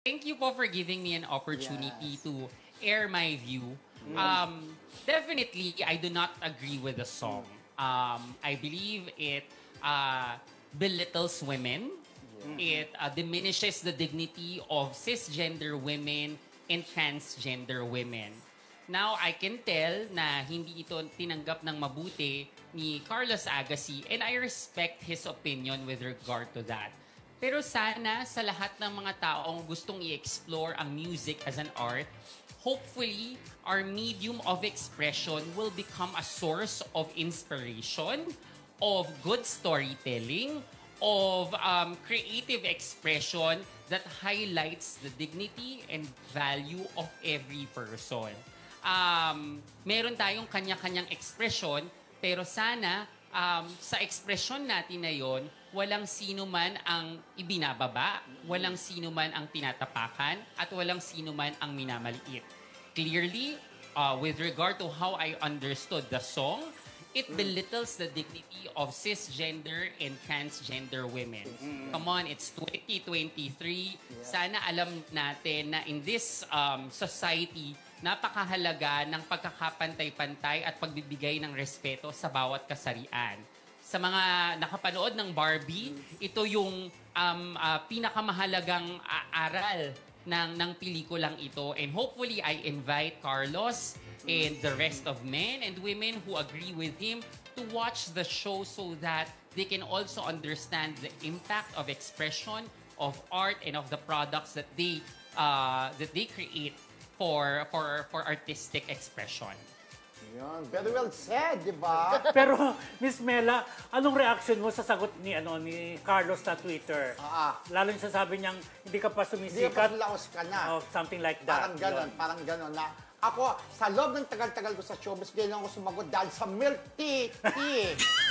Thank you po for giving me an opportunity to air my view. Definitely, I do not agree with the song. I believe it belittles women. It diminishes the dignity of cisgender women and transgender women. Now, I can tell na hindi ito tinanggap ng mabuti ni Carlos Agassi, and I respect his opinion with regard to that. Pero sana sa lahat ng mga taong gustong i-explore ang music as an art, hopefully, our medium of expression will become a source of inspiration, of good storytelling, of creative expression that highlights the dignity and value of every person. Meron tayong kanya-kanyang ekspresyon, pero sana sa ekspresyon natin na yon, walang sino man ang ibinababa, walang sino man ang tinatapakan, at walang sino man ang minamaliit. Clearly, with regard to how I understood the song, it belittles the dignity of cisgender and transgender women. Come on, it's 2023. Sana alam natin na in this society, napakahalaga ng pagkakapantay-pantay at pagbibigay ng respeto sa bawat kasarian. Sa mga nakapanood ng Barbie, ito yung pinakamahalagang aral ng pelikulang ito. And hopefully, I invite Carlos and the rest of men and women who agree with him to watch the show so that they can also understand the impact of expression, of art, and of the products that they create for artistic expression. Yun. Very well said, di ba? Pero, Miss Mela, anong reaction mo sa sagot ni Carlos sa Twitter? Lalo yung sasabi niyang hindi ka pa sumisikat. Hindi ka pa laos ka na. Something like that. Parang ganon na. Ako, sa loob ng tagal-tagal ko sa showbiz, ganyan ako sumagot dahil sa milk tea.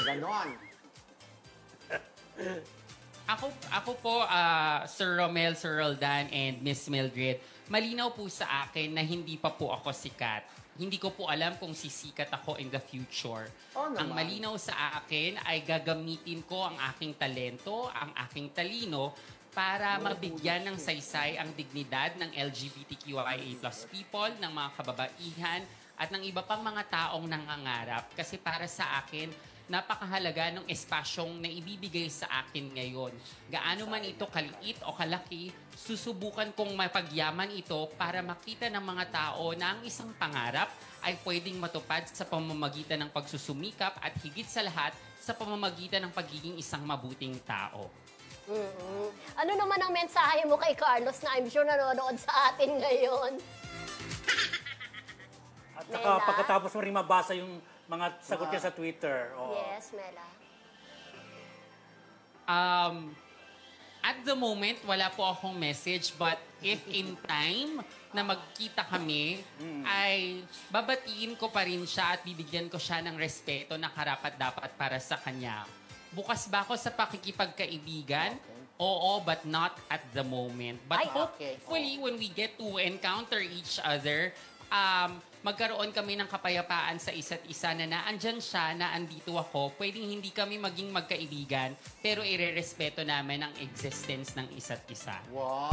Ganon. Ako po, Sir Romel, Sir Roldan, and Miss Mildred, malinaw po sa akin na hindi pa po ako sikat. Hindi ko po alam kung sisikat ako in the future. Ang malinaw sa akin ay gagamitin ko ang aking talento, ang aking talino, para mabigyan ng saysay ang dignidad ng LGBTQIA+ people, ng mga kababaihan, at ng iba pang mga taong nangangarap. Kasi para sa akin, napakahalaga ng espasyong na ibibigay sa akin ngayon. Gaano man ito kaliit o kalaki, susubukan kong mapagyaman ito para makita ng mga tao na ang isang pangarap ay pwedeng matupad sa pamamagitan ng pagsusumikap at higit sa lahat sa pamamagitan ng pagiging isang mabuting tao. Ano naman ang mensahe mo kay Carlos na I'm sure nanonood sa atin ngayon? At saka pagkatapos mo rin mabasa yung mga sagot niya sa Twitter. Yes, Mela. At the moment, wala po akong message, but if in time na magkita kami, ay babatiin ko pa rin siya at bibigyan ko siya ng respeto na karapat-dapat para sa kanya. Bukas ba ako sa pakikipagkaibigan? Oo, but not at the moment. But hopefully, when we get to encounter each other, magkaroon kami ng kapayapaan sa isa't isa na naandyan siya, na andito ako. Pwedeng hindi kami maging magkaibigan, pero irerespeto namin ang existence ng isa't isa. Wow!